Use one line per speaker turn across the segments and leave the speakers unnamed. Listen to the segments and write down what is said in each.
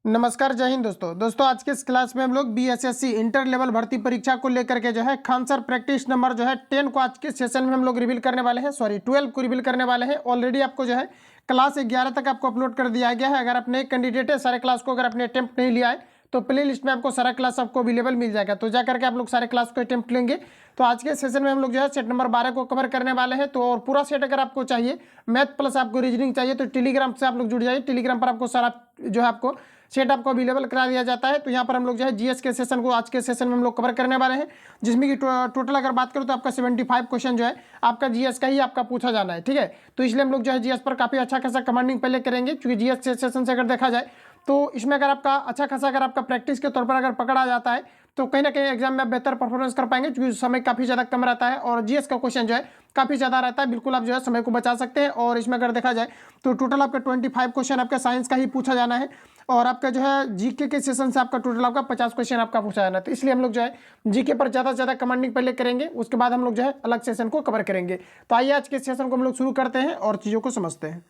नमस्कार, जय हिंद दोस्तों आज के इस क्लास में हम लोग बीएसएससी इंटर लेवल भर्ती परीक्षा को लेकर के जो है खान सर प्रैक्टिस नंबर जो है 10 को आज के सेशन में हम लोग रिवील करने वाले हैं। 12 को रिवील करने वाले हैं। ऑलरेडी आपको जो है क्लास 11 तक आपको अपलोड कर दिया गया है। अगर आपने एक कैंडिडेट है सारे क्लास को अगर आपने अटेम्प्ट नहीं लिया है तो प्ले लिस्ट में आपको सारा क्लास आपको अवेलेबल मिल जाएगा, तो जा करके आप लोग सारे क्लास को अटेम्प्ट लेंगे। तो आज के सेशन में हम लोग जो है सेट नंबर 12 को कवर करने वाले हैं। तो और पूरा सेट अगर आपको चाहिए, मैथ प्लस आपको रीजनिंग चाहिए, तो टेलीग्राम से आप लोग जुड़ जाइए। टेलीग्राम पर आपको सारा जो है आपको सेट आपको अवेलेबल करा दिया जाता है। तो यहाँ पर हम लोग जो है जीएस के सेशन को आज के सेशन में हम लोग कवर करने वाले हैं, जिसमें कि टोटल अगर बात करूँ तो आपका 75 क्वेश्चन जो है आपका जीएस का ही आपका पूछा जाना है। ठीक है, तो इसलिए हम लोग जो है जीएस पर काफ़ी अच्छा खासा कमांडिंग पहले करेंगे, क्योंकि जीएस के सेशन से अगर देखा जाए तो इसमें अगर आपका अच्छा खासा अगर आपका प्रैक्टिस के तौर पर अगर पकड़ा जाता है तो कहीं ना कहीं एग्जाम में आप बेहतर परफॉर्मेंस कर पाएंगे, क्योंकि समय काफ़ी ज़्यादा कम रहता है और जीएस का क्वेश्चन जो है काफ़ी ज़्यादा रहता है। बिल्कुल आप जो है समय को बचा सकते हैं। और इसमें अगर देखा जाए तो टोटल आपका 25 क्वेश्चन आपका साइंस का ही पूछा जाना है, और आपका जो है जीके के सेशन से आपका टोटल आपका 50 क्वेश्चन आपका पूछा जाना है। तो इसलिए हम लोग जो है जीके पर ज़्यादा से ज़्यादा कमांडिंग पहले करेंगे, उसके बाद हम लोग जो है अलग सेशन को कवर करेंगे। तो आइए आज के सेशन को हम लोग शुरू करते हैं और चीज़ों को समझते हैं।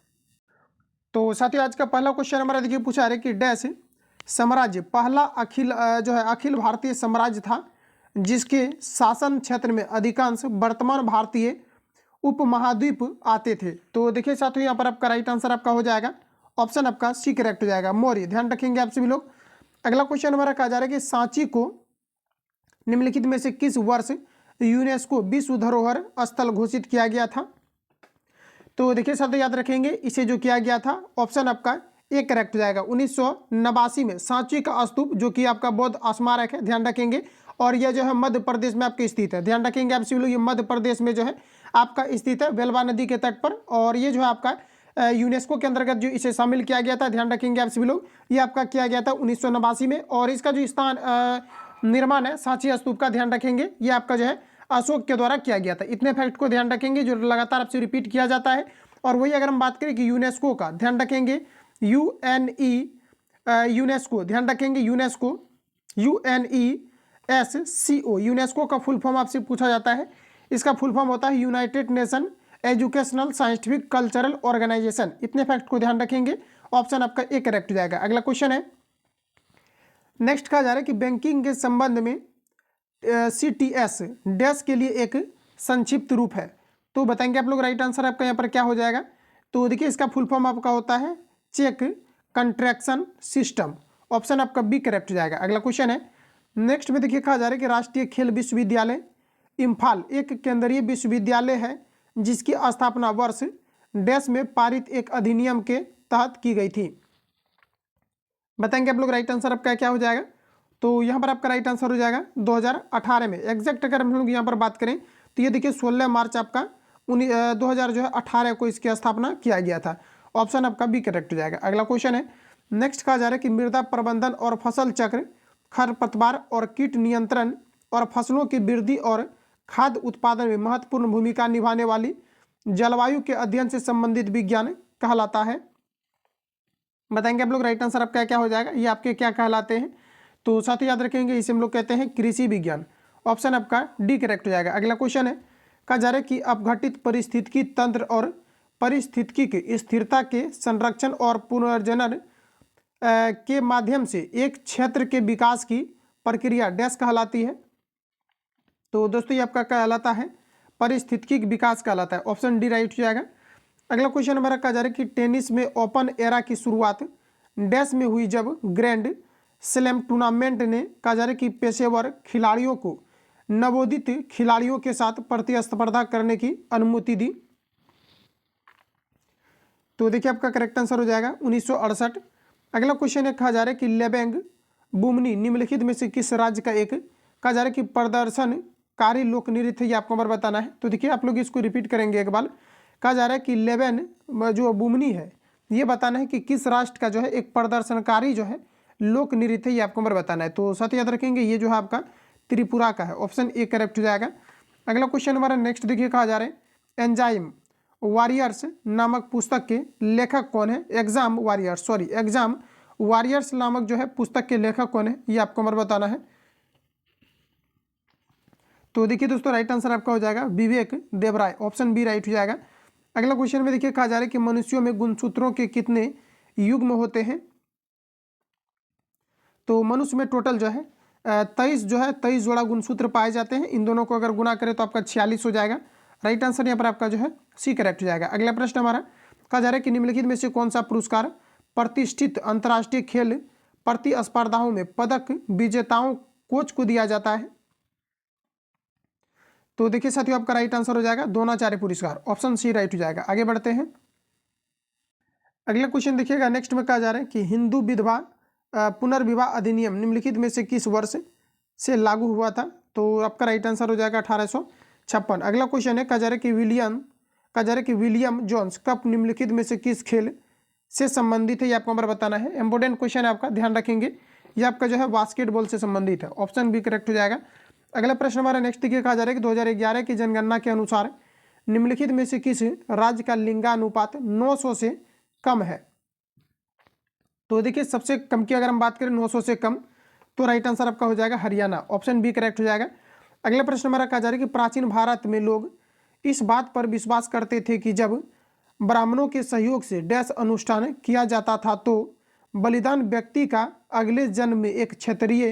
तो साथियों आज का पहला क्वेश्चन हमारा देखिए पूछा है कि डैश साम्राज्य पहला अखिल भारतीय साम्राज्य था जिसके शासन क्षेत्र में अधिकांश वर्तमान भारतीय उपमहाद्वीप आते थे। तो देखिए साथियों यहाँ पर आपका राइट आंसर आपका हो जाएगा ऑप्शन आपका सी करेक्ट हो जाएगा, मौर्य। ध्यान रखेंगे आप सभी लोग। अगला क्वेश्चन हमारा कहा जा रहा है कि सांची को निम्नलिखित में से किस वर्ष यूनेस्को विश्व धरोहर स्थल घोषित किया गया था? तो देखिए साथियों याद रखेंगे इसे जो किया गया था ऑप्शन आपका एक करेक्ट हो जाएगा। 1989 में सांची का स्तूप जो कि आपका बौद्ध स्मारक है, ध्यान रखेंगे, और यह जो है मध्य प्रदेश में आपके स्थित है। ध्यान रखेंगे आप सभी लोग, ये मध्य प्रदेश में जो है आपका स्थित है, बेलवा नदी के तट पर, और ये जो है आपका यूनेस्को के अंतर्गत जो इसे शामिल किया गया था। ध्यान रखेंगे आप सभी लोग, ये आपका किया गया था 1989 में। और इसका जो स्थान निर्माण है सांची स्तूप का, ध्यान रखेंगे ये आपका जो है अशोक के द्वारा किया गया था। इतने फैक्ट को ध्यान रखेंगे जो लगातार आपसे रिपीट किया जाता है। और वही अगर हम बात करें कि यूनेस्को का, ध्यान रखेंगे यूनेस्को, ध्यान रखेंगे यूनेस्को UNESCO, यूनेस्को का फुल फॉर्म आपसे पूछा जाता है। इसका फुल फॉर्म होता है United nation educational scientific cultural organisation. इतने फैक्ट को ध्यान रखेंगे, ऑप्शन आपका एक करेक्ट हो जाएगा। अगला क्वेश्चन है, नेक्स्ट कहा जा रहा है कि बैंकिंग के संबंध में CTS डैश के लिए एक संक्षिप्त रूप है। तो बताएंगे आप लोग राइट आंसर आपका यहाँ पर क्या हो जाएगा। तो देखिए इसका फुल फॉर्म आपका होता है चेक कंट्रैक्शन सिस्टम, ऑप्शन आपका बी करेक्ट हो जाएगा। अगला क्वेश्चन है, नेक्स्ट में देखिए कहा जा रहा है कि राष्ट्रीय खेल विश्वविद्यालय इम्फाल एक केंद्रीय विश्वविद्यालय है जिसकी स्थापना वर्ष डैश में पारित एक अधिनियम के तहत की गई थी। बताएंगे आप लोग राइट आंसर आपका क्या हो जाएगा। तो यहाँ पर आपका राइट आंसर हो जाएगा 2018 में। एग्जैक्ट अगर हम लोग यहाँ पर बात करें तो ये देखिए 16 मार्च आपका 2018 को इसकी स्थापना किया गया था। ऑप्शन आपका बी करेक्ट हो जाएगा। अगला क्वेश्चन है, नेक्स्ट कहा जा रहा है कि मृदा प्रबंधन और फसल चक्र, खरपतवार और कीट नियंत्रण और फसलों की वृद्धि और खाद्य उत्पादन में महत्वपूर्ण भूमिका निभाने वाली जलवायु के अध्ययन से संबंधित विज्ञान कहलाता है। बताएंगे आप लोग राइट आंसर आपका क्या हो जाएगा, ये आपके क्या कहलाते हैं। तो साथ ही याद रखेंगे इसे हम लोग कहते हैं कृषि विज्ञान, ऑप्शन आपका डी करेक्ट हो जाएगा। अगला क्वेश्चन है, कहा जा रहा है कि अपघटित पारिस्थितिकी तंत्र और पारिस्थितिकी की स्थिरता के संरक्षण और पुनर्जनन के माध्यम से एक क्षेत्र के विकास की प्रक्रिया डैश कहलाती है। तो दोस्तों ये आपका कहलाता है पारिस्थितिकी विकास कहलाता है, ऑप्शन डी राइट हो जाएगा। अगला क्वेश्चन हमारा कहा जा रहा है कि टेनिस में ओपन एरा की शुरुआत डैश में हुई जब ग्रैंड स्लैम टूर्नामेंट ने कहा जा रहा है कि पेशेवर खिलाड़ियों को नवोदित खिलाड़ियों के साथ प्रतिस्पर्धा करने की अनुमति दी। तो देखिए आपका करेक्ट आंसर हो जाएगा 1968। अगला क्वेश्चन है, कहा जा रहा है कि लेबेंग बुमनी निम्नलिखित में से किस राज्य का एक, कहा जा रहा है कि प्रदर्शनकारी लोक नृत्य, ये आपको बार बताना है। तो देखिए आप लोग इसको रिपीट करेंगे एक बार। कहा जा रहा है कि लेबेन जो बुमनी है ये बताना है कि किस राष्ट्र का जो है एक प्रदर्शनकारी जो है लोक नृत्य, ये आपको बार बताना है। तो साथ याद रखेंगे ये जो है आपका त्रिपुरा का है, ऑप्शन ए करेक्ट हो जाएगा। अगला क्वेश्चन हमारा नेक्स्ट देखिए कहा जा रहा है एंजाइम वॉरियर्स नामक पुस्तक के लेखक कौन है। एग्जाम वॉरियर्स नामक जो है पुस्तक के लेखक कौन है, ये आपको हमारा बताना है। तो देखिए दोस्तों राइट आंसर आपका हो जाएगा विवेक देवराय, ऑप्शन बी राइट हो जाएगा। अगला क्वेश्चन में देखिए कहा जा रहा है कि मनुष्यों में गुणसूत्रों के कितने युग्म होते हैं। तो मनुष्य में टोटल जो है 23 जोड़ा गुणसूत्र पाए जाते हैं। इन दोनों को अगर गुना करें तो आपका 46 हो जाएगा। राइट आंसर यहाँ पर आपका जो है सी करेक्ट हो जाएगा। अगला प्रश्न हमारा कहा जा रहा है कि निम्नलिखित में से कौन सा पुरस्कार प्रतिष्ठित अंतर्राष्ट्रीय खेल प्रतिस्पर्धाओं में पदक विजेताओं कोच को दिया जाता है? तो देखिए साथियों, आपका राइट आंसर हो जाएगा द्रोणाचार्य पुरस्कार। ऑप्शन सी राइट हो जाएगा। आगे बढ़ते हैं। अगला क्वेश्चन देखिएगा। नेक्स्ट में कहा जा रहा है कि हिंदू विधवा पुनर्विवाह अधिनियम निम्नलिखित में से किस वर्ष से लागू हुआ था? तो आपका राइट आंसर हो जाएगा 1856। अगला क्वेश्चन है कहा जा रहा है कि विलियम जोन्स कप निम्नलिखित में से किस खेल से संबंधित है? ये आपको हमारा बताना है। इंपॉर्टेंट क्वेश्चन है आपका, ध्यान रखेंगे। ये आपका जो है बास्केटबॉल से संबंधित है। ऑप्शन बी करेक्ट हो जाएगा। अगला प्रश्न हमारा नेक्स्ट देखिए, कहा जा रहा है कि 2011 की जनगणना के अनुसार निम्नलिखित में से किस राज्य का लिंगानुपात 900 से कम है? तो देखिए सबसे कम की अगर हम बात करें 900 से कम, तो राइट आंसर आपका हो जाएगा हरियाणा। ऑप्शन बी करेक्ट हो जाएगा। अगला प्रश्न हमारा कहा जा रहा है कि प्राचीन भारत में लोग इस बात पर विश्वास करते थे कि जब ब्राह्मणों के सहयोग से डैश अनुष्ठान किया जाता था तो बलिदान व्यक्ति का अगले जन्म में एक क्षत्रिय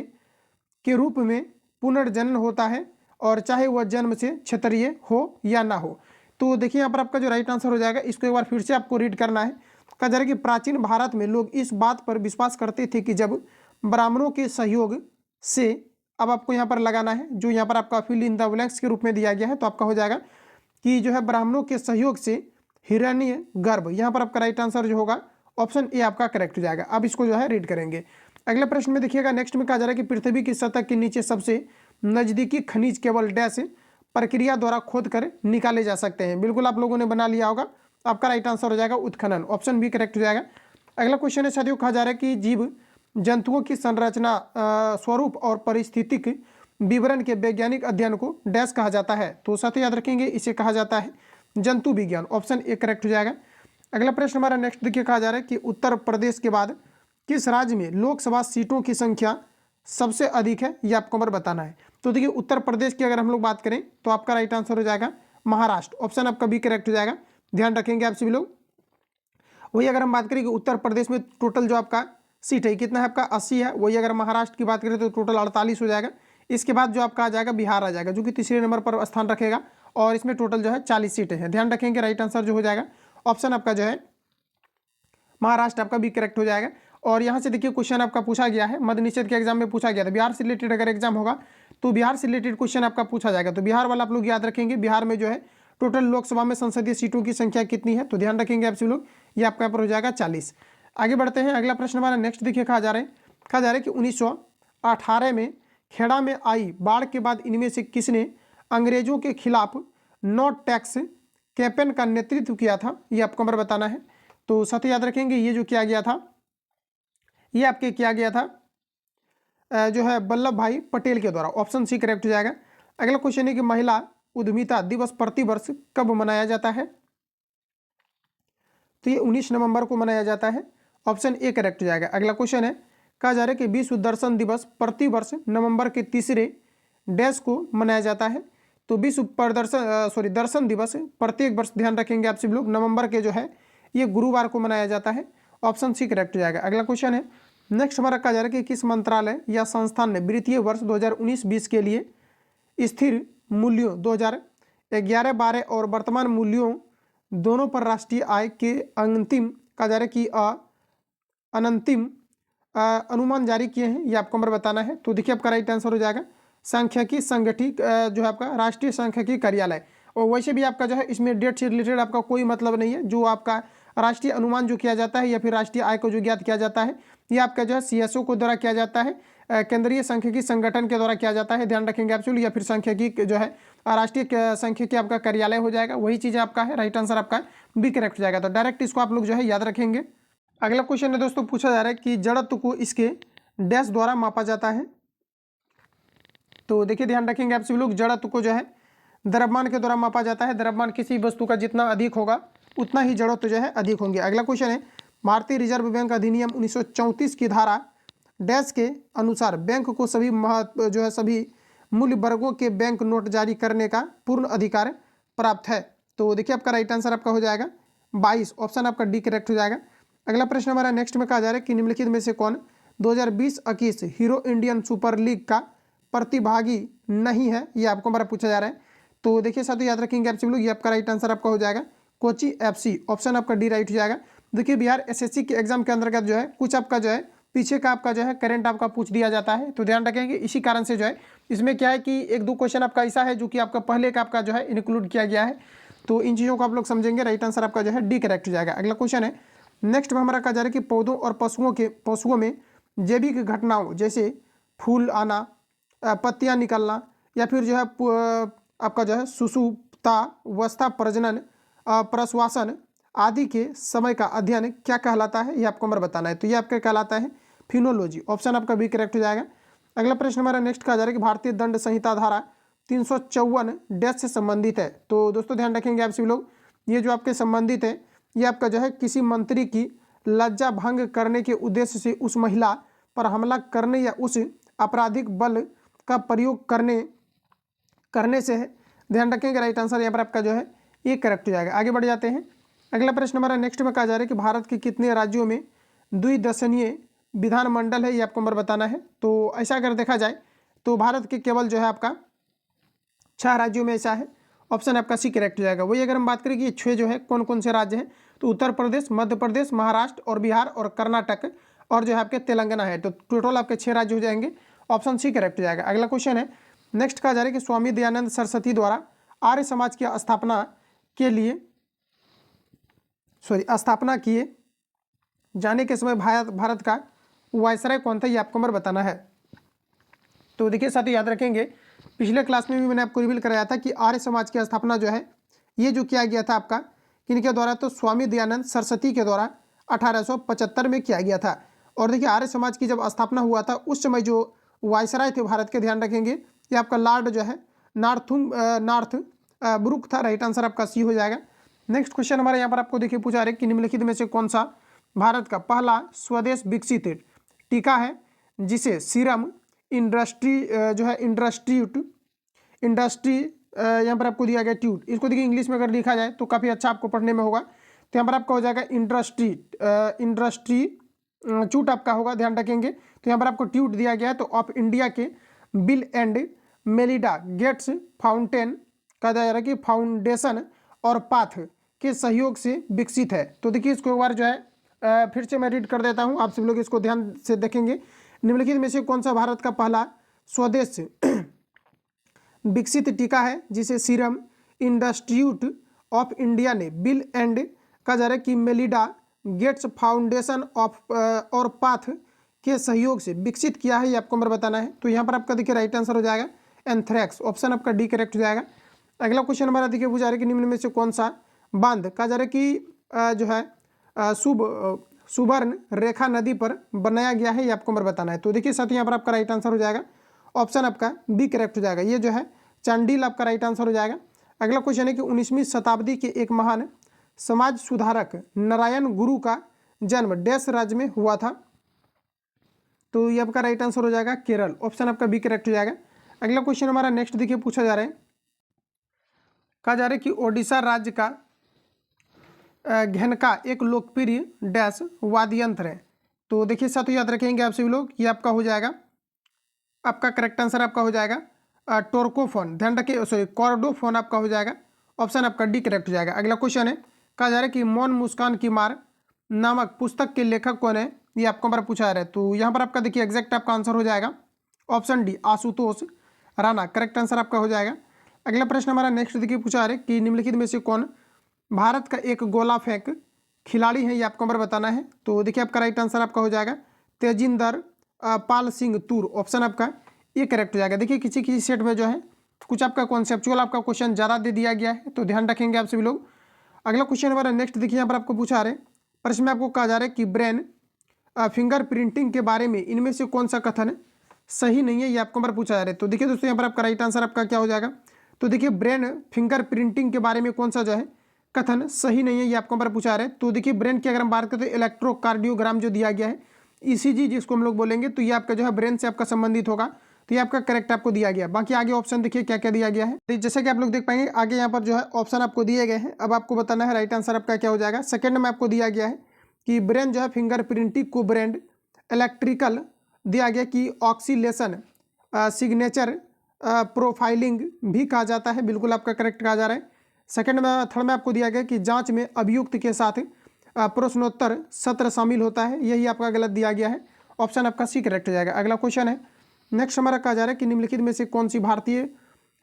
के रूप में पुनर्जन्म होता है, और चाहे वह जन्म से क्षत्रिय हो या ना हो। तो देखिए यहाँ पर आपका जो राइट आंसर हो जाएगा, इसको एक बार फिर से आपको रीड करना है। कहा जा रहा है कि प्राचीन भारत में लोग इस बात पर विश्वास करते थे कि जब ब्राह्मणों के सहयोग से, अब आपको यहाँ पर लगाना है जो यहाँ पर आपका फिल इन द ब्लैंक्स के रूप में दिया गया है, तो आपका हो जाएगा कि जो है ब्राह्मणों के सहयोग से हिरण्य गर्भ। यहाँ पर आपका राइट आंसर जो होगा ऑप्शन ए आपका करेक्ट हो जाएगा। अब इसको जो है रीड करेंगे। अगले प्रश्न में देखिएगा। नेक्स्ट में कहा जा रहा है कि पृथ्वी की सतह के नीचे सबसे नजदीकी खनिज केवल डैश प्रक्रिया द्वारा खोद कर निकाले जा सकते हैं। बिल्कुल आप लोगों ने बना लिया होगा। आपका राइट आंसर हो जाएगा उत्खनन। ऑप्शन बी करेक्ट हो जाएगा। अगला क्वेश्चन है साथियों, कहा जा रहा है कि जीव जंतुओं की संरचना, स्वरूप और पारिस्थितिक विवरण के वैज्ञानिक अध्ययन को डैश कहा जाता है? तो साथ ही याद रखेंगे, इसे कहा जाता है जंतु विज्ञान। ऑप्शन ए करेक्ट हो जाएगा। अगला प्रश्न हमारा नेक्स्ट देखिए, कहा जा रहा है कि उत्तर प्रदेश के बाद किस राज्य में लोकसभा सीटों की संख्या सबसे अधिक है? ये आपको हमारा बताना है। तो देखिए उत्तर प्रदेश की अगर हम लोग बात करें तो आपका राइट आंसर हो जाएगा महाराष्ट्र। ऑप्शन आपका बी करेक्ट हो जाएगा। ध्यान रखेंगे आप सभी लोग। वही अगर हम बात करें कि उत्तर प्रदेश में टोटल जो आपका सीट है कितना है, आपका 80 है। वही अगर महाराष्ट्र की बात करें तो टोटल 48 हो जाएगा। इसके बाद जो आपका आ जाएगा बिहार आ जाएगा, जो कि तीसरे नंबर पर स्थान रखेगा, और इसमें टोटल जो है 40 सीटें हैं। ध्यान रखेंगे, राइट आंसर जो हो जाएगा ऑप्शन आपका जो है महाराष्ट्र आपका भी करेक्ट हो जाएगा। और यहाँ से देखिए क्वेश्चन आपका पूछा गया है, मद्य निषेध के एग्जाम में पूछा गया था। बिहार से रिलेटेड अगर एग्जाम होगा तो बिहार से रिलेटेड क्वेश्चन आपका पूछा जाएगा। तो बिहार वाला आप लोग याद रखेंगे, बिहार में जो है टोटल लोकसभा में संसदीय सीटों की संख्या कितनी है? तो ध्यान रखेंगे आप सभी लोग, ये आपका यहाँ पर हो जाएगा 40। आगे बढ़ते हैं। अगला प्रश्न हमारा नेक्स्ट देखिए, कहा जा रहा है कि 1918 में खेड़ा में आई बाढ़ के बाद इनमें से किसने अंग्रेजों के खिलाफ नो टैक्स कैंपेन का नेतृत्व किया था? ये आपको हमारा बताना है। तो साथ ही याद रखेंगे, ये जो किया गया था, ये आपके किया गया था जो है वल्लभ भाई पटेल के द्वारा। ऑप्शन सी करेक्ट हो जाएगा। अगला क्वेश्चन है कि महिला उद्यमिता दिवस प्रतिवर्ष कब मनाया जाता है? तो ये 19 नवंबर को मनाया जाता है। ऑप्शन ए करेक्ट हो जाएगा। अगला क्वेश्चन है, कहा जा रहा है कि विश्व दर्शन दिवस प्रतिवर्ष नवंबर के तीसरे डैश को मनाया जाता है। तो विश्व दर्शन दिवस प्रत्येक वर्ष, ध्यान रखेंगे आप सभी लोग, नवंबर के जो है ये गुरुवार को मनाया जाता है। ऑप्शन सी करेक्ट हो जाएगा। अगला क्वेश्चन है नेक्स्ट हमारा, कहा जा रहा है कि किस मंत्रालय या संस्थान ने वित्तीय वर्ष 2019-20 के लिए स्थिर मूल्यों 2011-12 और वर्तमान मूल्यों दोनों पर राष्ट्रीय आय के अंतिम, कहा जा रहा है कि अनंतिम अनुमान जारी किए हैं? ये आपको हमारा बताना है। तो देखिए आपका राइट आंसर हो जाएगा सांख्यिकी संगठित जो है आपका राष्ट्रीय सांख्यिकी कार्यालय। और वैसे भी आपका जो है इसमें डेट से रिलेटेड आपका कोई मतलब नहीं है। जो आपका राष्ट्रीय अनुमान जो किया जाता है या फिर राष्ट्रीय आय को जो ज्ञात किया जाता है, ये आपका जो है सीएसओ को द्वारा किया जाता है, केंद्रीय सांख्यिकी संगठन के द्वारा किया जाता है। ध्यान रखेंगे आप, या फिर सांख्यिकी जो है राष्ट्रीय सांख्यिकी आपका कार्यालय हो जाएगा। वही चीज़ आपका है, राइट आंसर आपका बी करेक्ट हो जाएगा। तो डायरेक्ट इसको आप लोग जो है याद रखेंगे। अगला क्वेश्चन है दोस्तों, पूछा जा रहा है कि जड़त्व को इसके डैश द्वारा मापा जाता है? तो देखिए ध्यान रखेंगे आप सभी लोग, जड़त्व को जो है द्रव्यमान के द्वारा मापा जाता है। द्रव्यमान किसी वस्तु का जितना अधिक होगा उतना ही जड़त्व जो है अधिक होंगे। अगला क्वेश्चन है, भारतीय रिजर्व बैंक अधिनियम 1934 की धारा डैश के अनुसार बैंक को सभी मूल्य वर्गों के बैंक नोट जारी करने का पूर्ण अधिकार प्राप्त है। तो देखिए आपका राइट आंसर आपका हो जाएगा 22। ऑप्शन आपका डी करेक्ट हो जाएगा। अगला प्रश्न हमारा नेक्स्ट में कहा जा रहा है कि निम्नलिखित में से कौन 2020-21 हीरो इंडियन सुपर लीग का प्रतिभागी नहीं है, ये आपको हमारा पूछा जा रहा है। तो देखिए साथियों याद रखेंगे आप सभी लोग, ये आपका राइट आंसर आपका हो जाएगा कोची एफसी, ऑप्शन आपका डी राइट हो जाएगा। देखिए बिहार एसएससी के एग्जाम के अंतर्गत जो है कुछ आपका जो है पीछे का आपका जो है करंट आपका पूछ दिया जाता है, तो ध्यान रखेंगे। इसी कारण से जो है इसमें क्या है कि एक दो क्वेश्चन आपका ऐसा है जो कि आपका पहले का आपका जो है इंक्लूड किया गया है, तो इन चीज़ों को आप लोग समझेंगे। राइट आंसर आपका जो है डी करेक्ट हो जाएगा। अगला क्वेश्चन है नेक्स्ट में हमारा कहा जा रहा है कि पौधों और पशुओं में जैविक घटनाओं जैसे फूल आना, पत्तियां निकलना या फिर जो है आपका जो है सुषुप्ता अवस्था, प्रजनन, प्रश्वासन आदि के समय का अध्ययन क्या कहलाता है, ये आपको हमारा बताना है। तो ये आपका कहलाता है फिनोलॉजी, ऑप्शन आपका बी करेक्ट हो जाएगा। अगला प्रश्न हमारा नेक्स्ट कहा जा रहा है कि भारतीय दंड संहिता धारा 354 डैश से संबंधित है। तो दोस्तों ध्यान रखेंगे आप सभी लोग, ये जो आपके संबंधित है ये आपका जो है किसी मंत्री की लज्जा भंग करने के उद्देश्य से उस महिला पर हमला करने या उस आपराधिक बल का प्रयोग करने से है। ध्यान रखेंगे राइट आंसर यहाँ पर आपका जो है ये करेक्ट हो जाएगा। आगे बढ़ जाते हैं। अगला प्रश्न हमारा नेक्स्ट में कहा जा रहा है कि भारत के कितने राज्यों में द्विदशनीय विधानमंडल है, ये आपको नंबर बताना है। तो ऐसा अगर देखा जाए तो भारत के केवल जो है आपका 6 राज्यों में ऐसा है, ऑप्शन आपका सी करेक्ट हो जाएगा। वही अगर हम बात करें कि ये 6 जो है कौन कौन से राज्य हैं, तो उत्तर प्रदेश, मध्य प्रदेश, महाराष्ट्र और बिहार और कर्नाटक और जो है आपके तेलंगाना है। तो टोटल आपके 6 राज्य हो जाएंगे, ऑप्शन सी करेक्ट हो जाएगा। अगला क्वेश्चन है नेक्स्ट कहा जा रहा है कि स्वामी दयानंद सरस्वती द्वारा आर्य समाज की स्थापना किए जाने के समय भारत का वायसराय कौन था, ये आपको नंबर बताना है। तो देखिए साथ ही याद रखेंगे पिछले क्लास में भी मैंने आपको रिवील कराया था कि आर्य समाज की स्थापना जो है ये जो किया गया था आपका किनके द्वारा, तो स्वामी दयानंद सरस्वती के द्वारा 1875 में किया गया था। और देखिए आर्य समाज की जब स्थापना हुआ था उस समय जो वायसराय थे भारत के, ध्यान रखेंगे ये आपका लॉर्ड जो है नॉर्थ ब्रुक था। राइट आंसर आपका सी हो जाएगा। नेक्स्ट क्वेश्चन हमारे यहाँ पर आपको देखिए पूछा रहे कि निम्नलिखित में से कौन सा भारत का पहला स्वदेश विकसित टीका है जिसे सीरम इंडस्ट्री जो है इंडस्ट्री यहाँ पर आपको दिया गया ट्यूट, इसको देखिए इंग्लिश में अगर लिखा जाए तो काफ़ी अच्छा आपको पढ़ने में होगा। तो यहाँ पर आपका हो जाएगा इंडस्ट्री ट्यूट आपका होगा, ध्यान रखेंगे। तो यहाँ पर आपको ट्यूट दिया गया है, तो ऑफ इंडिया के bill and Melinda Gates fountain कहा जा रहा है कि फाउंडेशन और पाथ के सहयोग से विकसित है। तो देखिए इसको एक बार जो है फिर से मैं रीड कर देता हूँ, आप सब लोग इसको ध्यान से देखेंगे। निम्नलिखित में से कौन सा भारत का पहला स्वदेश विकसित टीका है जिसे सीरम इंस्टीट्यूट ऑफ इंडिया ने बिल एंड कहा जा रहा है कि मेलिंडा गेट्स फाउंडेशन ऑफ और पाथ के सहयोग से विकसित किया है, ये आपको नंबर बताना है। तो यहाँ पर आपका देखिए राइट आंसर हो जाएगा एंथ्रैक्स, ऑप्शन आपका डी करेक्ट हो जाएगा। अगला क्वेश्चन हमारा देखिए पूछा रहा है कि निम्न में से कौन सा बांध कहा जा रहा है कि जो है सुवर्ण रेखा नदी पर बनाया गया है, ये आपको नंबर बताना है। तो देखिए साथ यहाँ पर आपका राइट आंसर हो जाएगा ऑप्शन आपका बी करेक्ट हो जाएगा, ये जो है चांडिल आपका राइट आंसर हो जाएगा। अगला क्वेश्चन है कि 19वीं शताब्दी के एक महान समाज सुधारक नारायण गुरु का जन्म डैश राज्य में हुआ था। तो ये आपका राइट आंसर हो जाएगा केरल, ऑप्शन आपका बी करेक्ट हो जाएगा। अगला क्वेश्चन हमारा नेक्स्ट देखिए पूछा जा रहा है, कहा जा रहा है कि ओडिशा राज्य का घेनका एक लोकप्रिय डैश वाद्य यंत्र है। तो देखिए साथ याद रखेंगे आप सभी लोग, ये आपका हो जाएगा आपका करेक्ट आंसर आपका हो जाएगा टोर्कोफोन, ध्यान रखिए सॉरी कॉर्डोफोन आपका हो जाएगा, ऑप्शन आपका डी करेक्ट हो जाएगा। अगला क्वेश्चन है कहा जा रहा है कि मौन मुस्कान की मार नामक पुस्तक के लेखक कौन है, ये आपको हमारा पूछा जा रहा है। तो यहाँ पर आपका देखिए एग्जैक्ट आपका आंसर हो जाएगा option D Ashutosh Rana, correct answer आपका हो जाएगा। अगला प्रश्न हमारा नेक्स्ट देखिए पूछा जा रहा है कि निम्नलिखित में से कौन भारत का एक गोला फेंक खिलाड़ी है, ये आपको नंबर बताना है। तो देखिए आपका राइट आंसर आपका हो जाएगा तेजिंदर पाल सिंह तूर, ऑप्शन आपका ये करेक्ट हो जाएगा। देखिए किसी किसी सेट में जो है कुछ आपका कॉन्सेप्चुअल आपका क्वेश्चन ज़्यादा दे दिया गया है, तो ध्यान रखेंगे आप सभी लोग। अगला क्वेश्चन हमारा नेक्स्ट देखिए यहाँ पर आपको पूछा रहे प्रश्न में आपको कहा जा रहा है कि ब्रेन फिंगर प्रिंटिंग के बारे में इनमें से कौन सा कथन सही नहीं है, ये आपको नंबर पूछा जा रहा है। तो देखिए दोस्तों यहाँ पर आपका राइट आंसर आपका क्या हो जाएगा, तो देखिए ब्रेन फिंगर प्रिंटिंग के बारे में कौन सा जो है कथन सही नहीं है, ये आपको नंबर पूछा रहे हैं। तो देखिए ब्रेन की अगर हम बात करें तो इलेक्ट्रोकार्डियोग्राम जो दिया गया है ईसीजी जिसको हम लोग बोलेंगे, तो ये आपका जो है ब्रेन से आपका संबंधित होगा, तो ये आपका करेक्ट आपको दिया गया। बाकी आगे ऑप्शन देखिए क्या क्या दिया गया है, तो जैसे कि आप लोग देख पाएंगे आगे यहाँ पर जो है ऑप्शन आपको दिए गए हैं। अब आपको बताना है राइट आंसर आपका क्या हो जाएगा। सेकंड में आपको दिया गया है कि ब्रेन जो है फिंगर प्रिंटिंग को ब्रेन इलेक्ट्रिकल दिया गया कि ऑक्सीलेशन सिग्नेचर प्रोफाइलिंग भी कहा जाता है, बिल्कुल आपका करेक्ट कहा जा रहा है। सेकंड में थर्ड में आपको दिया गया कि जांच में अभियुक्त के साथ प्रश्नोत्तर सत्र शामिल होता है, यही आपका गलत दिया गया है, ऑप्शन आपका सी करेक्ट हो जाएगा। अगला क्वेश्चन है, नेक्स्ट हमारा कहा जा रहा है कि निम्नलिखित में से कौन सी भारतीय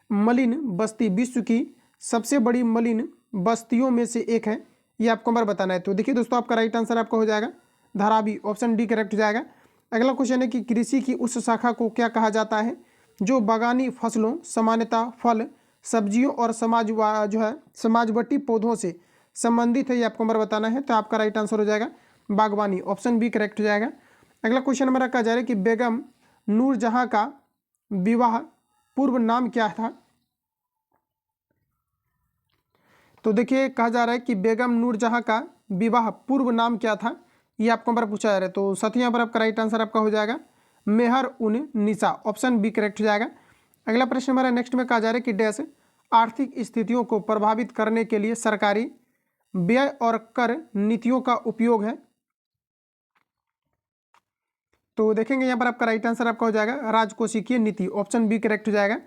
मलिन बस्ती विश्व की सबसे बड़ी मलिन बस्तियों में से एक है, ये आपको नंबर बताना है। तो देखिए दोस्तों, आपका राइट आंसर आपका हो जाएगा धारावी, ऑप्शन डी करेक्ट हो जाएगा। अगला क्वेश्चन है कि कृषि की उस शाखा को क्या कहा जाता है जो बागानी फसलों, सामान्यतः फल, सब्जियों और समाजवटी पौधों से संबंधित है, ये आपको नंबर बताना है। तो आपका राइट आंसर हो जाएगा बागवानी, ऑप्शन बी करेक्ट हो जाएगा। अगला क्वेश्चन हमारा कहा जा रहा है कि बेगम नूरजहां का विवाह पूर्व नाम क्या था। तो देखिए कहा जा रहा है कि बेगम नूरजहां का विवाह पूर्व नाम क्या था, ये आपको नंबर पूछा जा रहा है। तो साथ ही यहाँ पर आपका राइट आंसर आपका हो जाएगा मेहर उन निसा, ऑप्शन बी करेक्ट हो जाएगा। अगला प्रश्न हमारा नेक्स्ट में कहा जा रहा है कि डैश आर्थिक स्थितियों को प्रभावित करने के लिए सरकारी व्यय और कर नीतियों का उपयोग है। तो देखेंगे यहाँ पर आपका राइट आंसर आपका हो जाएगा राजकोषीय नीति, ऑप्शन बी करेक्ट हो जाएगा।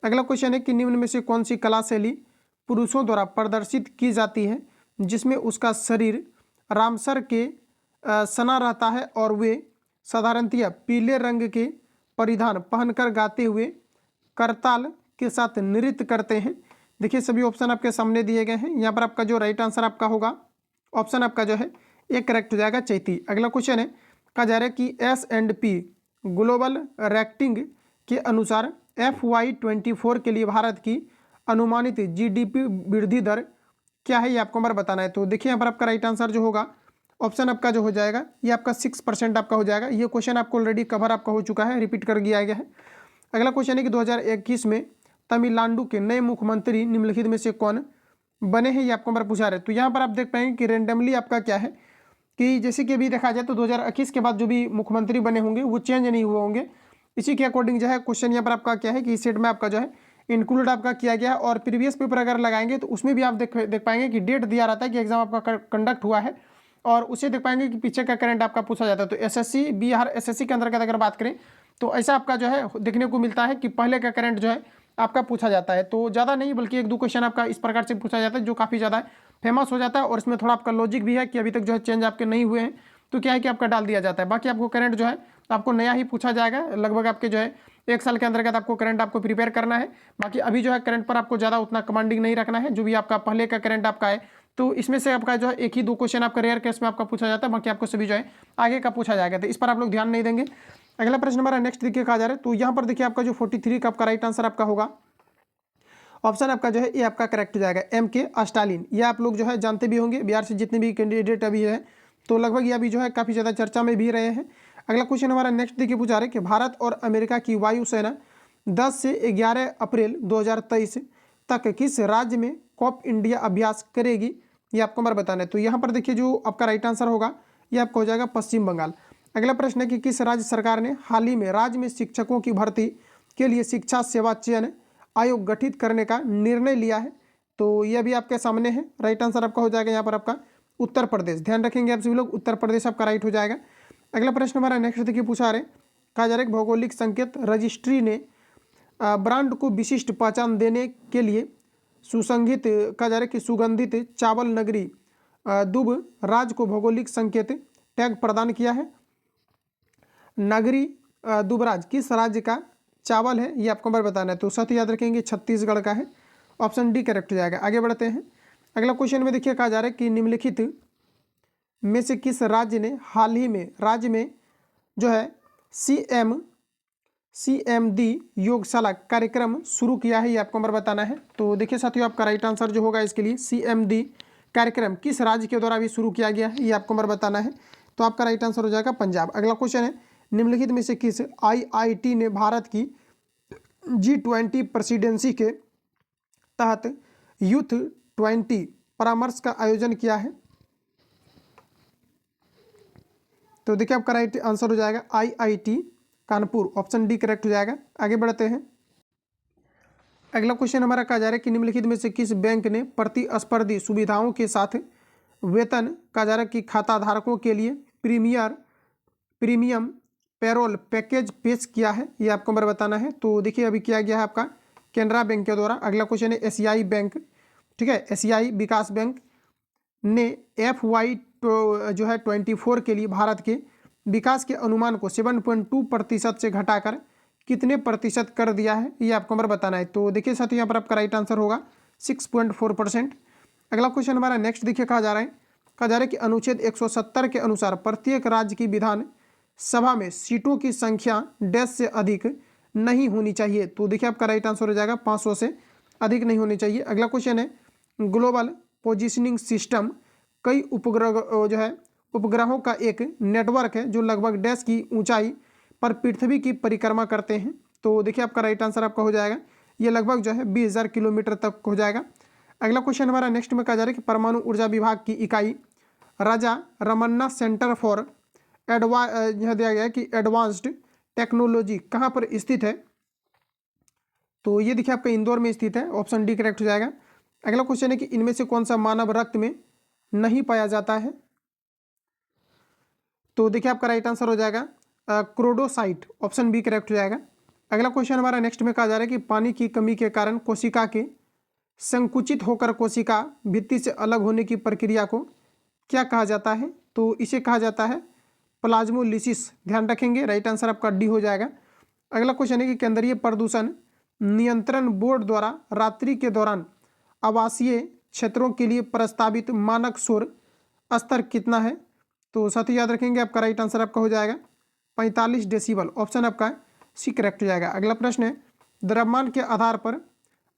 अगला क्वेश्चन है कि निम्न में से कौन सी कला शैली पुरुषों द्वारा प्रदर्शित की जाती है जिसमें उसका शरीर रामसर के सना रहता है और वे साधारणतया पीले रंग के परिधान पहनकर गाते हुए करताल के साथ नृत्य करते हैं। देखिए सभी ऑप्शन आपके सामने दिए गए हैं, यहाँ पर आपका जो राइट आंसर आपका होगा ऑप्शन आपका जो है एक करेक्ट हो जाएगा चैती। अगला क्वेश्चन है, कहा जा रहा है कि S&P ग्लोबल रैंकिंग के अनुसार FY24 के लिए भारत की अनुमानित GDP वृद्धि दर क्या है, ये आपको नंबर बताना है। तो देखिए यहाँ पर आपका राइट आंसर जो होगा ऑप्शन आपका जो हो जाएगा ये आपका 6% आपका हो जाएगा। ये क्वेश्चन आपको ऑलरेडी कवर आपका हो चुका है, रिपीट कर दिया गया है। अगला क्वेश्चन है कि 2021 में तमिलनाडु के नए मुख्यमंत्री निम्नलिखित में से कौन बने हैं, ये आपको नंबर पूछा रहे। तो यहाँ पर आप देख पाएंगे कि रेंडमली आपका क्या है कि जैसे कि अभी देखा जाए तो 2021 के बाद जो भी मुख्यमंत्री बने होंगे वो चेंज नहीं हुए होंगे, इसी के अकॉर्डिंग जो है क्वेश्चन यहाँ पर आपका क्या है कि इस सेट में आपका जो है इंक्लूड आपका किया गया। और प्रीवियस पेपर अगर लगाएंगे तो उसमें भी आप देख पाएंगे कि डेट दिया रहता है कि एग्जाम आपका कंडक्ट हुआ है और उसे देख पाएंगे कि पीछे का करंट आपका पूछा जाता है। तो SSC बिहार SSC के अंतर्गत अगर बात करें तो ऐसा आपका जो है देखने को मिलता है कि पहले का करंट जो है आपका पूछा जाता है। तो ज़्यादा नहीं बल्कि एक दो क्वेश्चन आपका इस प्रकार से पूछा जाता है जो काफ़ी ज़्यादा फेमस हो जाता है और इसमें थोड़ा आपका लॉजिक भी है कि अभी तक जो है चेंज आपके नहीं हुए हैं, तो क्या है कि आपका डाल दिया जाता है। बाकी आपको करंट जो है आपको नया ही पूछा जाएगा, लगभग आपके जो है 1 साल के अंतर्गत आपको करंट आपको प्रिपेयर करना है। बाकी अभी जो है करंट पर आपको ज़्यादा उतना कमांडिंग नहीं रखना है, जो भी आपका पहले का करंट आपका है तो इसमें से आपका जो है 1 ही 2 क्वेश्चन आपका रेयर केस में आपका पूछा जाता है, बाकी आपको सभी जो है आगे का पूछा जाएगा, तो इस पर आप लोग ध्यान नहीं देंगे। अगला प्रश्न हमारा नेक्स्ट देखिए कहा जा रहा है, तो यहाँ पर देखिए आपका जो 43 का आपका राइट आंसर आपका होगा ऑप्शन आपका जो है ये आपका करेक्ट हो जाएगा MK स्टालिन। ये आप लोग जो है जानते भी होंगे, बिहार से जितने भी कैंडिडेट अभी है तो लगभग ये अभी जो है काफ़ी ज़्यादा चर्चा में भी रहे हैं। अगला क्वेश्चन हमारा नेक्स्ट देखिए पूछा रहे कि भारत और अमेरिका की वायुसेना 10 से 11 अप्रैल 2023 तक किस राज्य में कॉप इंडिया अभ्यास करेगी, ये आपको नंबर बताना है। तो यहाँ पर देखिए जो आपका राइट आंसर होगा ये आपका हो जाएगा पश्चिम बंगाल। अगला प्रश्न है कि किस राज्य सरकार ने हाल ही में राज्य में शिक्षकों की भर्ती के लिए शिक्षा सेवा चयन आयोग गठित करने का निर्णय लिया है। तो यह भी आपके सामने है, राइट आंसर आपका हो जाएगा यहाँ पर आपका उत्तर प्रदेश। ध्यान रखेंगे आप सभी लोग, उत्तर प्रदेश आपका राइट हो जाएगा। अगला प्रश्न हमारा नेक्स्ट देखिए पूछा रहे, कहा जा रहा है भौगोलिक संकेत रजिस्ट्री ने ब्रांड को विशिष्ट पहचान देने के लिए सुसंगीत कहा जा रहा है कि सुगंधित चावल नगरी दुब राज्य को भौगोलिक संकेत टैग प्रदान किया है। नगरी दुबराज किस राज्य का चावल है, ये आपको नंबर बताना है। तो साथ ही याद रखेंगे छत्तीसगढ़ का है, ऑप्शन डी करेक्ट हो जाएगा। आगे बढ़ते हैं, अगला क्वेश्चन में देखिए कहा जा रहा है कि निम्नलिखित में से किस राज्य ने हाल ही में राज्य में जो है CMD योगशाला कार्यक्रम शुरू किया है, ये आपको नंबर बताना है। तो देखिए साथियों आपका राइट आंसर जो होगा इसके लिए CMD कार्यक्रम किस राज्य के द्वारा भी शुरू किया गया है, ये आपको नंबर बताना है। तो आपका राइट आंसर हो जाएगा पंजाब। अगला क्वेश्चन है निम्नलिखित में से किस IIT ने भारत की G20 प्रेसिडेंसी के तहत यूथ 20 परामर्श का आयोजन किया है। तो देखिए आपका राइट आंसर हो जाएगा IIT Kanpur, option D correct हो जाएगा। आगे बढ़ते हैं, अगला क्वेश्चन हमारा कहा जा रहा है कि निम्नलिखित में से किस बैंक ने प्रतिस्पर्धी सुविधाओं के साथ वेतन कहा जा रहा है कि खाता धारकों के लिए प्रीमियम पेरोल पैकेज पेश किया है, ये आपको नंबर बताना है। तो देखिए अभी किया गया है आपका कैनरा बैंक के द्वारा। अगला क्वेश्चन है एशियाई बैंक, ठीक है, एशियाई विकास बैंक ने FY जो है 24 के लिए भारत के विकास के अनुमान को 7.2% से घटाकर कितने प्रतिशत कर दिया है, ये आपको नंबर बताना है। तो देखिए साथियों यहाँ पर आपका राइट आंसर होगा 6.4%। अगला क्वेश्चन हमारा नेक्स्ट देखिए कहा जा रहा है कि अनुच्छेद 170 के अनुसार प्रत्येक राज्य की विधान सभा में सीटों की संख्या डैश से अधिक नहीं होनी चाहिए। तो देखिए आपका राइट आंसर हो जाएगा 500 से अधिक नहीं होनी चाहिए। अगला क्वेश्चन है ग्लोबल पोजिशनिंग सिस्टम कई उपग्रहों का एक नेटवर्क है जो लगभग डैश की ऊंचाई पर पृथ्वी की परिक्रमा करते हैं। तो देखिए आपका राइट आंसर आपका हो जाएगा ये लगभग जो है 20,000 किलोमीटर तक हो जाएगा। अगला क्वेश्चन हमारा नेक्स्ट में कहा जा रहा है कि परमाणु ऊर्जा विभाग की इकाई राजा रमन्ना सेंटर फॉर यह दिया गया है कि एडवांस्ड टेक्नोलॉजी कहाँ पर स्थित है। तो ये देखिए आपका इंदौर में स्थित है, ऑप्शन डी करेक्ट हो जाएगा। अगला क्वेश्चन है कि इनमें से कौन सा मानव रक्त में नहीं पाया जाता है। तो देखिए आपका राइट आंसर हो जाएगा क्रोडोसाइट, ऑप्शन बी करेक्ट हो जाएगा। अगला क्वेश्चन हमारा नेक्स्ट में कहा जा रहा है कि पानी की कमी के कारण कोशिका के संकुचित होकर कोशिका भित्ति से अलग होने की प्रक्रिया को क्या कहा जाता है। तो इसे कहा जाता है प्लाज्मोलिसिस, ध्यान रखेंगे, राइट आंसर आपका डी हो जाएगा। अगला क्वेश्चन है कि केंद्रीय प्रदूषण नियंत्रण बोर्ड द्वारा रात्रि के दौरान आवासीय क्षेत्रों के लिए प्रस्तावित मानक शोर स्तर कितना है। तो साथ ही याद रखेंगे आपका राइट आंसर आपका हो जाएगा 45 डेसिबल, ऑप्शन आपका सी करेक्ट हो जाएगा। अगला प्रश्न है द्रव्यमान के आधार पर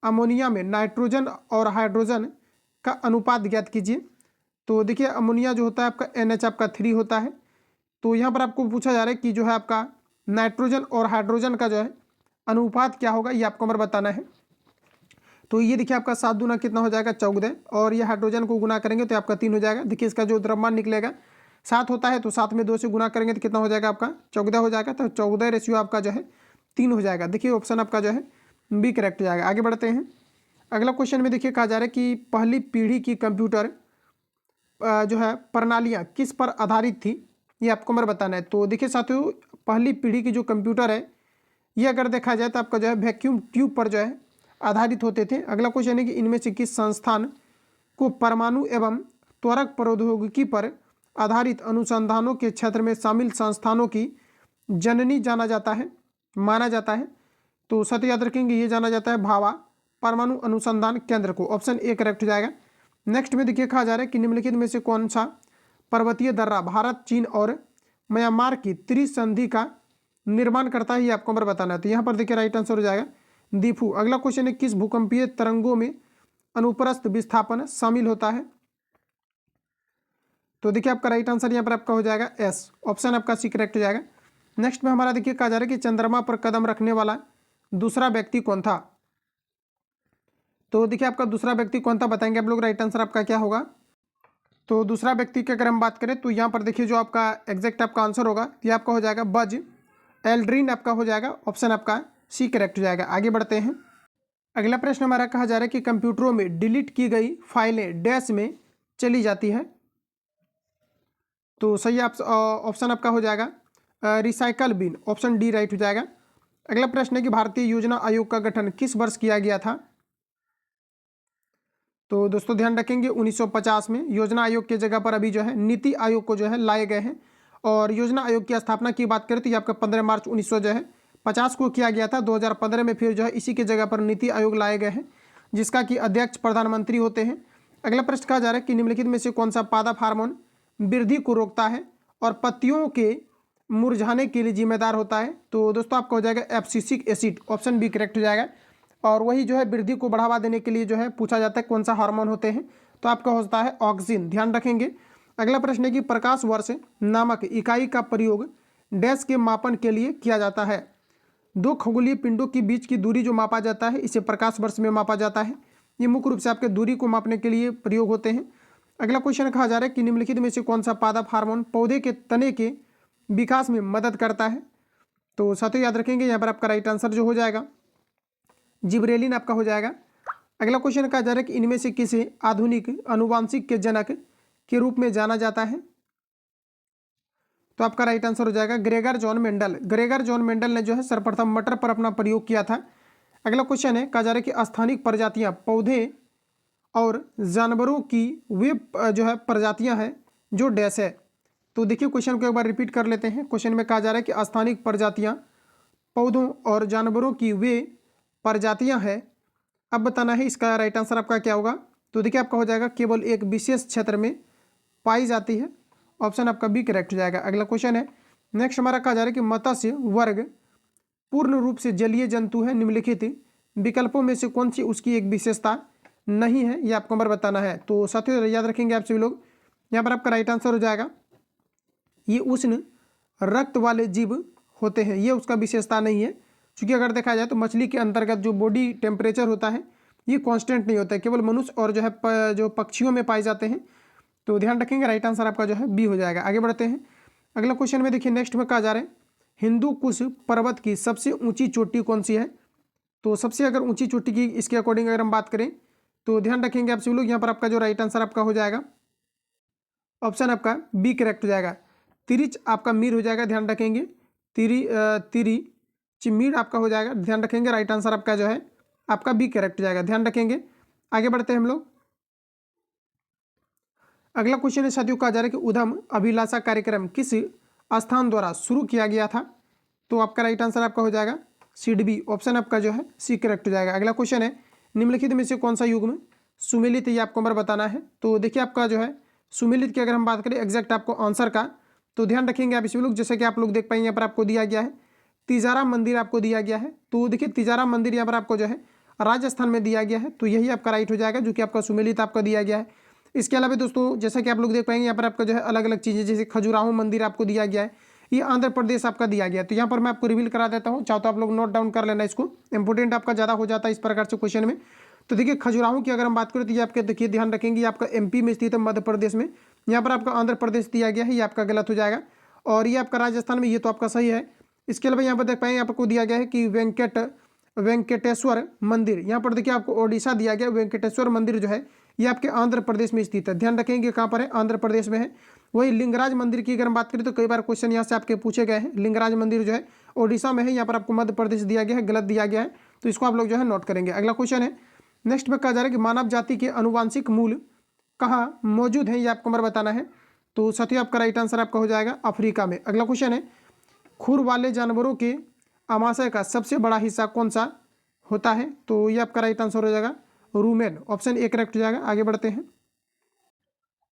अमोनिया में नाइट्रोजन और हाइड्रोजन का अनुपात ज्ञात कीजिए। तो देखिए अमोनिया जो होता है आपका NH आपका 3 होता है। तो यहाँ पर आपको पूछा जा रहा है कि जो है आपका नाइट्रोजन और हाइड्रोजन का जो है अनुपात क्या होगा, ये आपको नंबर बताना है। तो ये देखिए आपका 7 दूना कितना हो जाएगा 14, और ये हाइड्रोजन को गुना करेंगे तो आपका 3 हो जाएगा। देखिए इसका जो द्रव्यमान निकलेगा 7 होता है, तो 7 में 2 से गुना करेंगे तो कितना हो जाएगा आपका 14 हो जाएगा। तो 14 रेशियो आपका जो है 3 हो जाएगा। देखिए ऑप्शन आपका जो है बी करेक्ट हो जाएगा। आगे बढ़ते हैं। अगला क्वेश्चन में देखिए कहा जा रहा है कि पहली पीढ़ी की कंप्यूटर जो है प्रणालियाँ किस पर आधारित थी, ये आपको नंबर बताना है। तो देखिए साथियों पहली पीढ़ी की जो कंप्यूटर है ये अगर देखा जाए तो आपका जो है वैक्यूम ट्यूब पर जो है आधारित होते थे। अगला क्वेश्चन है कि इनमें से किस संस्थान को परमाणु एवं त्वरक प्रौद्योगिकी पर आधारित अनुसंधानों के क्षेत्र में शामिल संस्थानों की जननी माना जाता है। तो सत्य याद रखेंगे ये जाना जाता है भाभा परमाणु अनुसंधान केंद्र को, ऑप्शन ए करेक्ट हो जाएगा। नेक्स्ट में देखिए कहा जा रहा है कि निम्नलिखित में से कौन सा पर्वतीय दर्रा भारत, चीन और म्यांमार की त्रिसंधि का निर्माण करता है, ये आपको नंबर बताना है। तो यहाँ पर देखिए राइट आंसर हो जाएगा दीफू। अगला क्वेश्चन है किस भूकंपीय तरंगों में अनुप्रस्थ विस्थापन शामिल होता है। तो देखिए आपका राइट आंसर यहाँ पर आपका हो जाएगा एस, ऑप्शन आपका सी करेक्ट हो जाएगा। नेक्स्ट में हमारा देखिए कहा जा रहा है कि चंद्रमा पर कदम रखने वाला दूसरा व्यक्ति कौन था। तो देखिए आपका दूसरा व्यक्ति कौन था बताएंगे आप लोग, राइट आंसर आपका क्या होगा। तो दूसरा व्यक्ति की अगर हम बात करें तो यहाँ पर देखिए जो आपका एग्जैक्ट आपका आंसर होगा ये आपका हो जाएगा बज एल्ड्रिन आपका हो जाएगा, ऑप्शन आपका सी करेक्ट हो जाएगा। आगे बढ़ते हैं। अगला प्रश्न हमारा कहा जा रहा है कि कंप्यूटरों में डिलीट की गई फाइलें डैश में चली जाती है। तो सही ऑप्शन आपका हो जाएगा recycle bin, option D right हो जाएगा। अगला प्रश्न है कि भारतीय योजना आयोग का गठन किस वर्ष किया गया था। तो दोस्तों ध्यान रखेंगे 1950 में योजना आयोग की जगह पर अभी जो है नीति आयोग को जो है लाए गए हैं। और योजना आयोग की स्थापना की बात करें तो ये आपका 15 मार्च 1950 को किया गया था। 2015 में फिर जो है इसी की जगह पर नीति आयोग लाए गए हैं जिसका कि अध्यक्ष प्रधानमंत्री होते हैं। अगला प्रश्न कहा जा रहा है कि निम्नलिखित में से कौन सा पादप हार्मोन वृद्धि को रोकता है और पत्तियों के मुरझाने के लिए जिम्मेदार होता है। तो दोस्तों आपका हो जाएगा abscisic acid, option B correct हो जाएगा। और वही जो है वृद्धि को बढ़ावा देने के लिए जो है पूछा जाता है कौन सा हार्मोन होते हैं, तो आपका होता है ऑक्सिन, ध्यान रखेंगे। अगला प्रश्न है कि प्रकाश वर्ष नामक इकाई का प्रयोग डैश के मापन के लिए किया जाता है। दो खगोलीय पिंडों के बीच की दूरी जो मापा जाता है इसे प्रकाश वर्ष में मापा जाता है। ये मुख्य रूप से आपके दूरी को मापने के लिए प्रयोग होते हैं। अगला क्वेश्चन कहा जा रहा है कि निम्नलिखित में से कौन सा पादप हार्मोन पौधे के तने के विकास में मदद करता है। तो साथियों याद रखेंगे यहाँ पर आपका राइट आंसर जो हो जाएगा जिब्रेलिन आपका हो जाएगा। अगला क्वेश्चन कहा जा रहा है कि इनमें से किसे आधुनिक अनुवांशिक के जनक के रूप में जाना जाता है। तो आपका राइट आंसर हो जाएगा Gregor John Mendel. Gregor John Mendel ने जो है सर्वप्रथम मटर पर अपना प्रयोग किया था। अगला क्वेश्चन है, कहा जा रहा है कि स्थानिक प्रजातियां पौधे और जानवरों की वे जो है प्रजातियां हैं जो डैश है। तो देखिए क्वेश्चन को एक बार रिपीट कर लेते हैं। क्वेश्चन में कहा जा रहा है कि स्थानिक प्रजातियां पौधों और जानवरों की वे प्रजातियां हैं। अब बताना है इसका राइट आंसर आपका क्या होगा। तो देखिए आपका हो जाएगा केवल एक विशेष क्षेत्र में पाई जाती है। ऑप्शन आपका बी करेक्ट हो जाएगा। अगला क्वेश्चन है, नेक्स्ट हमारा कहा जा रहा है कि मत्स्य वर्ग पूर्ण रूप से जलीय जंतु है, निम्नलिखित विकल्पों में से कौन सी उसकी एक विशेषता नहीं है, ये आपको नंबर बताना है। तो साथियों याद रखेंगे आप सभी लोग, यहाँ पर आपका राइट आंसर हो जाएगा ये उष्ण रक्त वाले जीव होते हैं, ये उसका विशेषता नहीं है। क्योंकि अगर देखा जाए तो मछली के अंतर्गत जो बॉडी टेम्परेचर होता है ये कांस्टेंट नहीं होता है, केवल मनुष्य और जो है जो पक्षियों में पाए जाते हैं। तो ध्यान रखेंगे राइट आंसर आपका जो है बी हो जाएगा। आगे बढ़ते हैं अगला क्वेश्चन में। देखिए नेक्स्ट में कहा जा रहा है हिंदू कुश पर्वत की सबसे ऊंची चोटी कौन सी है। तो सबसे अगर ऊंची चोटी की इसके अकॉर्डिंग अगर हम बात करें तो ध्यान रखेंगे आप सभी लोग, यहाँ पर आपका जो राइट आंसर आपका हो जाएगा ऑप्शन आपका बी करेक्ट हो जाएगा। तिरिच आपका मीर हो जाएगा, ध्यान रखेंगे तिरी चिमीर आपका हो जाएगा, ध्यान रखेंगे राइट आंसर आपका जो है आपका बी करेक्ट हो जाएगा, ध्यान रखेंगे। आगे बढ़ते हैं हम लोग। अगला क्वेश्चन है साथियों, कहा जा रहा है कि उधम अभिलाषा कार्यक्रम किस स्थान द्वारा शुरू किया गया था। तो आपका राइट आंसर आपका हो जाएगा सी डी बी, ऑप्शन आपका जो है सी करेक्ट हो जाएगा। अगला क्वेश्चन है, निम्नलिखित में से कौन सा युग्म सुमेलित, ये आपको नंबर बताना है। तो देखिए आपका जो है सुमेलित की अगर हम बात करें एग्जैक्ट आपको आंसर का, तो ध्यान रखेंगे आप इसमें लोग, जैसे कि आप लोग देख पाएंगे यहाँ पर आपको दिया गया है तिजारा मंदिर आपको दिया गया है। तो देखिए तिजारा मंदिर यहाँ पर आपको जो है राजस्थान में दिया गया है, तो यही आपका राइट हो जाएगा जो कि आपका सुमेलित आपका दिया गया है। इसके अलावा दोस्तों जैसा कि आप लोग देख पाएंगे यहाँ पर आपका जो है अलग अलग चीज़ें, जैसे खजुराहो मंदिर आपको दिया गया है, ये आंध्र प्रदेश आपका दिया गया है। तो यहाँ पर मैं आपको रिवील करा देता हूँ, चाहो तो आप लोग नोट डाउन कर लेना, इसको इंपोर्टेंट आपका ज़्यादा हो जाता है इस प्रकार से क्वेश्चन में। तो देखिए खजुराहो की अगर हम बात करें तो ये आपके देखिए ध्यान रखेंगे ये आपका एमपी में स्थित है, मध्य प्रदेश में। यहाँ पर आपका आंध्र प्रदेश दिया गया है, ये आपका गलत हो जाएगा। और ये आपका राजस्थान में, ये तो आपका सही है। इसके अलावा यहाँ पर देख पाएंगे आपको दिया गया है कि वेंकटेश्वर मंदिर, यहाँ पर देखिए आपको ओडिशा दिया गया। वेंकटेश्वर मंदिर जो है ये आपके आंध्र प्रदेश में स्थित है, ध्यान रखेंगे कहाँ पर है, आंध्र प्रदेश में है। वही लिंगराज मंदिर की अगर हम बात करें तो कई बार क्वेश्चन यहाँ से आपके पूछे गए हैं। लिंगराज मंदिर जो है ओडिशा में है, यहाँ पर आपको मध्य प्रदेश दिया गया है, गलत दिया गया है, तो इसको आप लोग जो है नोट करेंगे। अगला क्वेश्चन है, नेक्स्ट में कहा जा रहा है कि मानव जाति के आनुवांशिक मूल कहाँ मौजूद है, ये आपको नंबर बताना है। तो साथियों आपका राइट आंसर आपका हो जाएगा अफ्रीका में। अगला क्वेश्चन है, खुर वाले जानवरों के आमाशय का सबसे बड़ा हिस्सा कौन सा होता है। तो ये आपका राइट आंसर हो जाएगा रूमेन, ऑप्शन ए करेक्ट हो जाएगा। आगे बढ़ते हैं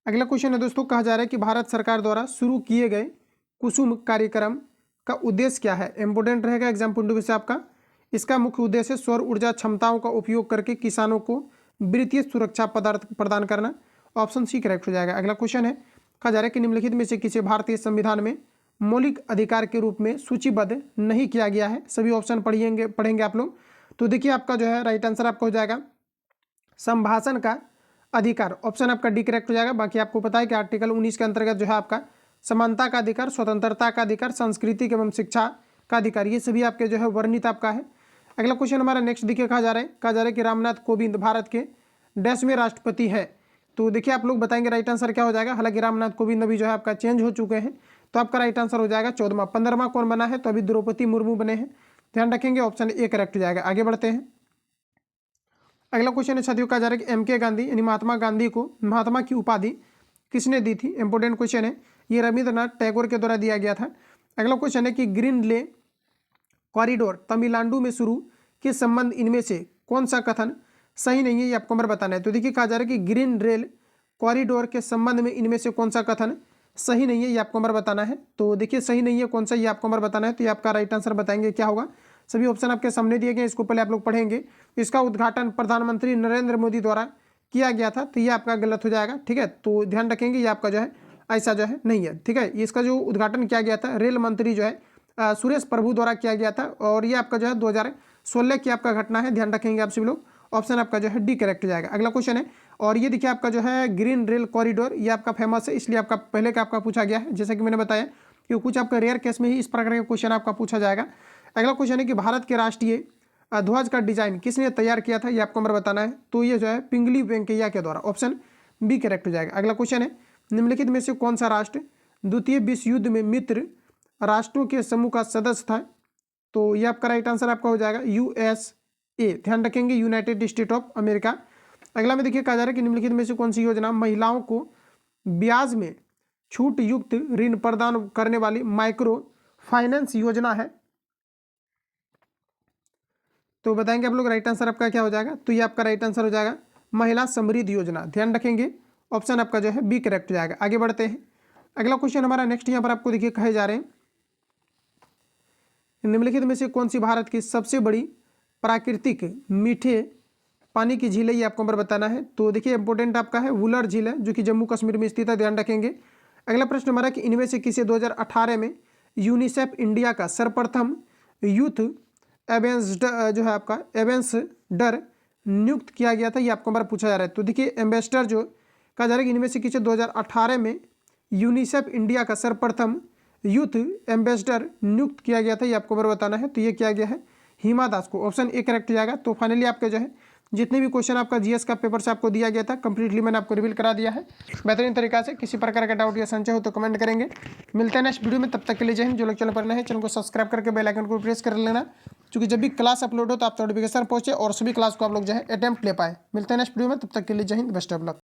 अगला क्वेश्चन है दोस्तों, कहा जा रहा है कि भारत सरकार द्वारा शुरू किए गए कुसुम कार्यक्रम का उद्देश्य क्या है। इंपोर्टेंट रहेगा एग्जाम पॉइंट ऑफ व्यू से आपका। इसका मुख्य उद्देश्य सौर ऊर्जा क्षमताओं का उपयोग करके किसानों को वित्तीय सुरक्षा पदार्थ प्रदान करना, ऑप्शन सी करेक्ट हो जाएगा। अगला क्वेश्चन है, कहा जा रहा है कि निम्नलिखित में से किसी भारतीय संविधान में मौलिक अधिकार के रूप में सूचीबद्ध नहीं किया गया है। सभी ऑप्शन पढ़ेंगे आप लोग। तो देखिए आपका जो है राइट आंसर आपका हो जाएगा संभाषण का अधिकार, ऑप्शन आपका डी करेक्ट हो जाएगा। बाकी आपको पता है कि आर्टिकल 19 के अंतर्गत जो है आपका समानता का अधिकार, स्वतंत्रता का अधिकार, संस्कृति एवं शिक्षा का अधिकार, ये सभी आपके जो है वर्णित आपका है। अगला क्वेश्चन हमारा नेक्स्ट देखिए, कहा जा रहा है कि रामनाथ कोविंद भारत के डैश में राष्ट्रपति है। तो देखिए आप लोग बताएंगे राइट आंसर क्या हो जाएगा। हालांकि रामनाथ कोविंद अभी जो है आपका चेंज हो चुके हैं, तो आपका राइट आंसर हो जाएगा 14वां। 15वां कौन बना है, तो अभी द्रौपदी मुर्मू बने हैं, ध्यान रखेंगे ऑप्शन ए करेक्ट हो जाएगा। आगे बढ़ते हैं अगला क्वेश्चन है साथियों, कहा जा रहा है कि एम के गांधी यानी महात्मा गांधी को महात्मा की उपाधि किसने दी थी। इंपोर्टेंट क्वेश्चन है, ये रविंद्रनाथ टैगोर के द्वारा दिया गया था। अगला क्वेश्चन है कि ग्रीन ले कॉरिडोर तमिलनाडु में शुरू के संबंध इनमें से कौन सा कथन सही नहीं है, ये आपको नंबर बताना है। तो देखिए कहा जा रहा है कि ग्रीन रेल कॉरिडोर के संबंध में इनमें से कौन सा कथन सही नहीं है, ये आपको नंबर बताना है। तो देखिए सही नहीं है कौन सा, ये आपको नंबर बताना है। तो ये आपका राइट आंसर बताएंगे क्या होगा। सभी ऑप्शन आपके सामने दिए गए, इसको पहले आप लोग पढ़ेंगे। इसका उद्घाटन प्रधानमंत्री नरेंद्र मोदी द्वारा किया गया था, तो ये आपका गलत हो जाएगा, ठीक है। तो ध्यान रखेंगे ये आपका जो है ऐसा जो है नहीं है, ठीक है। इसका जो उद्घाटन किया गया था रेल मंत्री जो है सुरेश प्रभु द्वारा किया गया था, और ये आपका जो है 2016 की आपका घटना है, ध्यान रखेंगे आप सभी लोग। ऑप्शन आपका जो है डी करेक्ट हो जाएगा। अगला क्वेश्चन है, और ये देखिए आपका जो है ग्रीन रेल कॉरिडोर, ये आपका फेमस है, इसलिए आपका पहले का आपका पूछा गया है, जैसे कि मैंने बताया कि कुछ आपका रेयर केस में ही इस प्रकार का क्वेश्चन आपका पूछा जाएगा। अगला क्वेश्चन है कि भारत के राष्ट्रीय ध्वज का डिजाइन किसने तैयार किया था, ये आपको नंबर बताना है। तो ये जो है पिंगली वेंकैया के द्वारा, ऑप्शन बी करेक्ट हो जाएगा। अगला क्वेश्चन है, निम्नलिखित में से कौन सा राष्ट्र द्वितीय विश्व युद्ध में मित्र राष्ट्रों के समूह का सदस्य था। तो ये आपका राइट आंसर आपका हो जाएगा USA, ध्यान रखेंगे, यूनाइटेड स्टेट ऑफ अमेरिका। अगला में देखिए कहा जा रहा है कि निम्नलिखित में से कौन सी योजना महिलाओं को ब्याज में छूट युक्त ऋण प्रदान करने वाली माइक्रो फाइनेंस योजना है। तो बताएंगे आप लोग राइट आंसर आपका क्या हो जाएगा। तो ये आपका राइट आंसर हो जाएगा महिला समृद्धि योजना, ध्यान रखेंगे ऑप्शन आपका जो है बी करेक्ट हो जाएगा। आगे बढ़ते हैं, अगला क्वेश्चन हमारा नेक्स्ट यहाँ पर आपको देखिए कहे जा रहे हैं निम्नलिखित में से कौन सी भारत की सबसे बड़ी प्राकृतिक मीठे पानी की झील है, ये आपको नंबर बताना है। तो देखिए इंपॉर्टेंट आपका है वुलर झील है जो कि जम्मू कश्मीर में स्थित है, ध्यान रखेंगे। अगला प्रश्न हमारा कि इनमें से किसे 2018 में यूनिसेफ इंडिया का सर्वप्रथम यूथ एम्बेसडर जो है आपका एम्बेसडर नियुक्त किया गया था, ये आपको हमारा पूछा जा रहा है। तो देखिए एम्बेसडर जो कहा जा रहा है कि इनमें से किसे 2018 में यूनिसेफ इंडिया का सर्वप्रथम यूथ एम्बेसडर नियुक्त किया गया था, ये आपको हमारा बताना है। तो ये किया गया है हिमा दास को, ऑप्शन ए करेक्ट हो जाएगा। तो फाइनली आपके जो है जितने भी क्वेश्चन आपका जीएस का पेपर से आपको दिया गया था कंप्लीटली मैंने आपको रिवील करा दिया है बेहतरीन तरीका से। किसी प्रकार का डाउट या संशय हो तो कमेंट करेंगे। मिलते हैं नेक्स्ट वीडियो में, तब तक के लिए जय हिंद। जो लोग चैनल पर नए हैं चैनल को सब्सक्राइब करके बेल आइकन को प्रेस कर लेना, क्योंकि जब भी क्लास अपलोड हो तो आप नोटिफिकेशन पहुंचे और सभी क्लास को आप लोग जो है अटेम्प्ट ले पाए। मिलते हैं नेक्स्ट वीडियो में, तब तक के लिए जय हिंद, बेस्ट ऑफ लक।